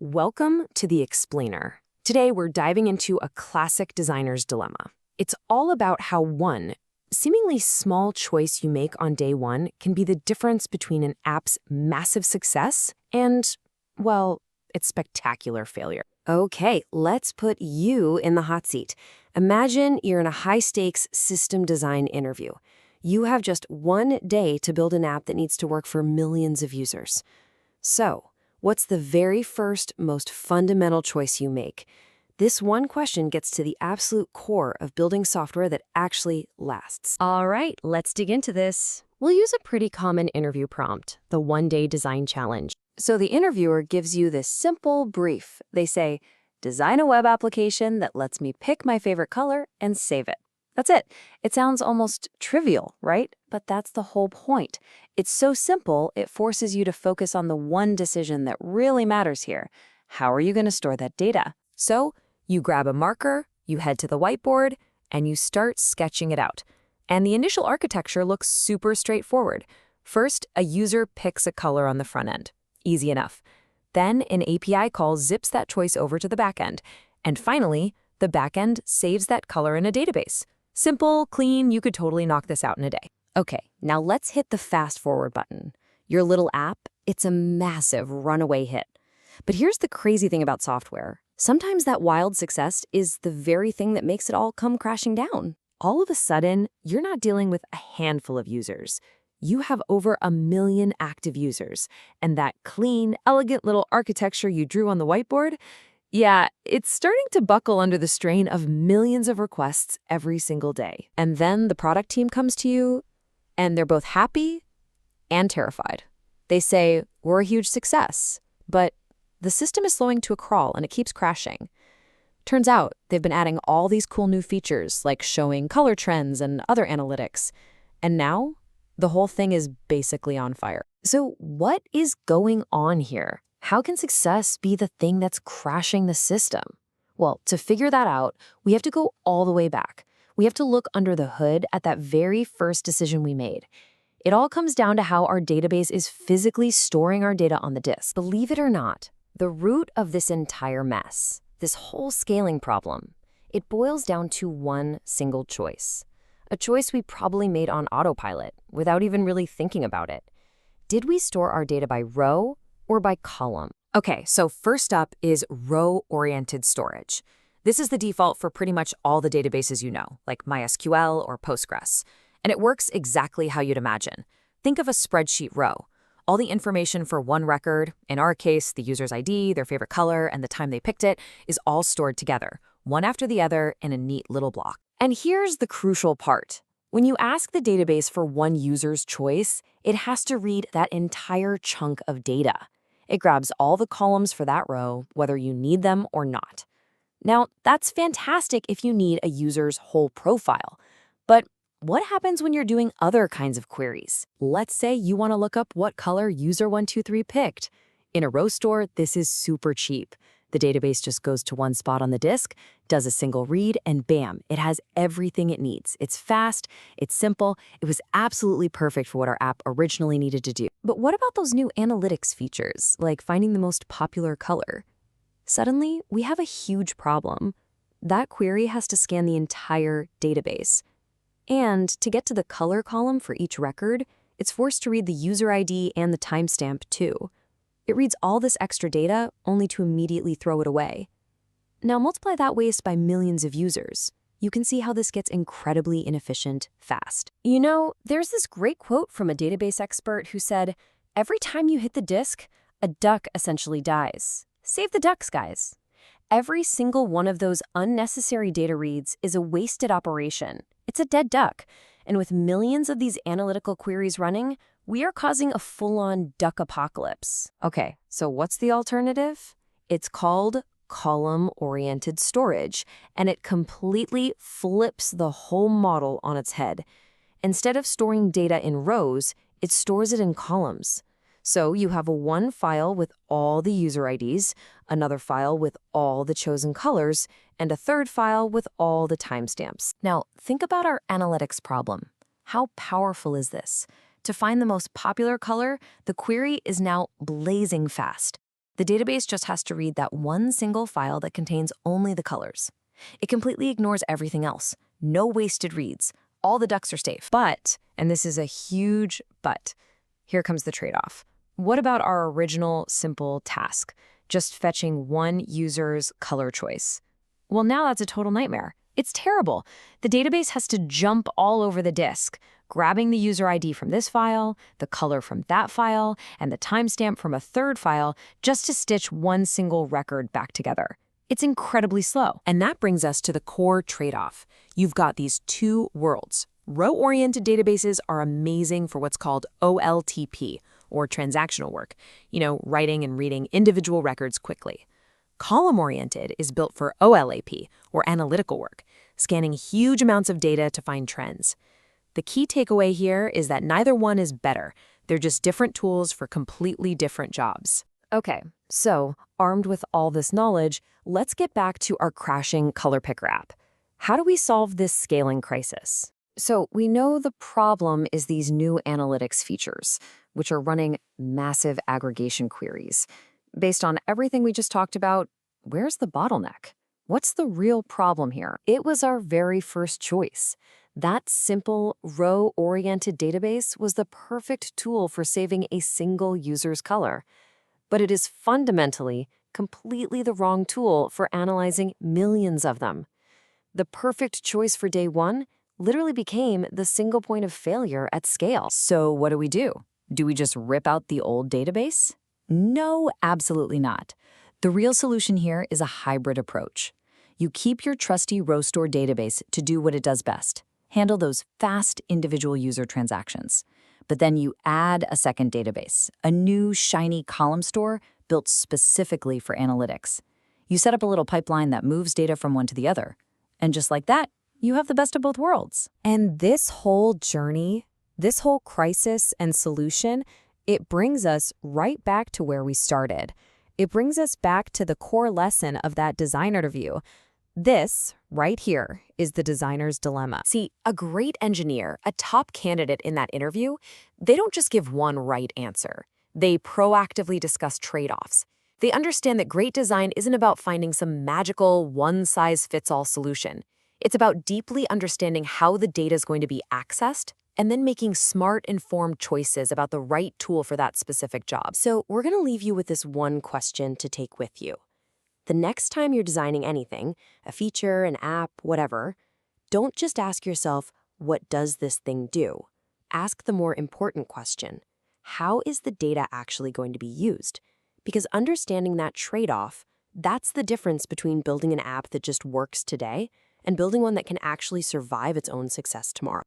Welcome to The Explainer. Today, we're diving into a classic designer's dilemma. It's all about how one seemingly small choice you make on day one can be the difference between an app's massive success and, well, its spectacular failure. Okay, let's put you in the hot seat. Imagine you're in a high-stakes system design interview. You have just one day to build an app that needs to work for millions of users. So, what's the very first, most fundamental choice you make? This one question gets to the absolute core of building software that actually lasts. All right, let's dig into this. We'll use a pretty common interview prompt, the one-day design challenge. So the interviewer gives you this simple brief. They say, design a web application that lets me pick my favorite color and save it. That's it. It sounds almost trivial, right? But that's the whole point. It's so simple, it forces you to focus on the one decision that really matters here. How are you going to store that data? So you grab a marker, you head to the whiteboard, and you start sketching it out. And the initial architecture looks super straightforward. First, a user picks a color on the front end. Easy enough. Then an API call zips that choice over to the backend. And finally, the backend saves that color in a database. Simple, clean, you could totally knock this out in a day. Okay, now let's hit the fast forward button. Your little app, it's a massive runaway hit. But here's the crazy thing about software. Sometimes that wild success is the very thing that makes it all come crashing down. All of a sudden, you're not dealing with a handful of users. You have over 1 million active users. And that clean, elegant little architecture you drew on the whiteboard, yeah, it's starting to buckle under the strain of millions of requests every single day. And then the product team comes to you, and they're both happy and terrified. They say, we're a huge success, but the system is slowing to a crawl and it keeps crashing. Turns out they've been adding all these cool new features like showing color trends and other analytics. And now the whole thing is basically on fire. So what is going on here? How can success be the thing that's crashing the system? Well, to figure that out, we have to go all the way back. We have to look under the hood at that very first decision we made. It all comes down to how our database is physically storing our data on the disk. Believe it or not, the root of this entire mess, this whole scaling problem, it boils down to one single choice. A choice we probably made on autopilot without even really thinking about it. Did we store our data by row or by column? Okay, so first up is row-oriented storage. This is the default for pretty much all the databases you know, like MySQL or Postgres. And it works exactly how you'd imagine. Think of a spreadsheet row. All the information for one record, in our case, the user's ID, their favorite color, and the time they picked it, is all stored together, one after the other in a neat little block. And here's the crucial part. When you ask the database for one user's choice, it has to read that entire chunk of data. It grabs all the columns for that row, whether you need them or not. Now, that's fantastic if you need a user's whole profile. But what happens when you're doing other kinds of queries? Let's say you want to look up what color user123 picked. In a row store, this is super cheap. The database just goes to one spot on the disk, does a single read, and bam, it has everything it needs. It's fast, it's simple, it was absolutely perfect for what our app originally needed to do. But what about those new analytics features, like finding the most popular color? Suddenly, we have a huge problem. That query has to scan the entire database. And to get to the color column for each record, it's forced to read the user ID and the timestamp too. It reads all this extra data only to immediately throw it away. Now multiply that waste by millions of users. You can see how this gets incredibly inefficient fast. You know, there's this great quote from a database expert who said, every time you hit the disk, a duck essentially dies. Save the ducks, guys. Every single one of those unnecessary data reads is a wasted operation. It's a dead duck. And with millions of these analytical queries running, we are causing a full-on duck apocalypse. Okay, so what's the alternative? It's called column-oriented storage, and it completely flips the whole model on its head. Instead of storing data in rows, it stores it in columns. So you have one file with all the user IDs, another file with all the chosen colors, and a third file with all the timestamps. Now, think about our analytics problem. How powerful is this? To find the most popular color, the query is now blazing fast. The database just has to read that one single file that contains only the colors. It completely ignores everything else. No wasted reads. All the ducks are safe. But, and this is a huge but, here comes the trade-off. What about our original simple task, just fetching one user's color choice? Well, now that's a total nightmare. It's terrible. The database has to jump all over the disk, grabbing the user ID from this file, the color from that file, and the timestamp from a third file just to stitch one single record back together. It's incredibly slow. And that brings us to the core trade-off. You've got these two worlds. Row-oriented databases are amazing for what's called OLTP, or transactional work, writing and reading individual records quickly. Column-oriented is built for OLAP, or analytical work, scanning huge amounts of data to find trends. The key takeaway here is that neither one is better. They're just different tools for completely different jobs. Okay, so armed with all this knowledge, let's get back to our crashing color picker app. How do we solve this scaling crisis? So we know the problem is these new analytics features, which are running massive aggregation queries. Based on everything we just talked about, where's the bottleneck? What's the real problem here? It was our very first choice. That simple, row-oriented database was the perfect tool for saving a single user's color. But it is fundamentally, completely the wrong tool for analyzing millions of them. The perfect choice for day one literally became the single point of failure at scale. So what do? Do we just rip out the old database? No, absolutely not. The real solution here is a hybrid approach. You keep your trusty row store database to do what it does best, handle those fast individual user transactions. But then you add a second database, a new shiny column store built specifically for analytics. You set up a little pipeline that moves data from one to the other. And just like that, you have the best of both worlds. And this whole journey, this whole crisis and solution, it brings us right back to where we started. It brings us back to the core lesson of that design interview. This, right here, is the designer's dilemma. See, a great engineer, a top candidate in that interview, they don't just give one right answer. They proactively discuss trade-offs. They understand that great design isn't about finding some magical one-size-fits-all solution. It's about deeply understanding how the data is going to be accessed and then making smart, informed choices about the right tool for that specific job. So we're going to leave you with this one question to take with you. The next time you're designing anything, a feature, an app, whatever, don't just ask yourself, what does this thing do? Ask the more important question, how is the data actually going to be used? Because understanding that trade-off, that's the difference between building an app that just works today and building one that can actually survive its own success tomorrow.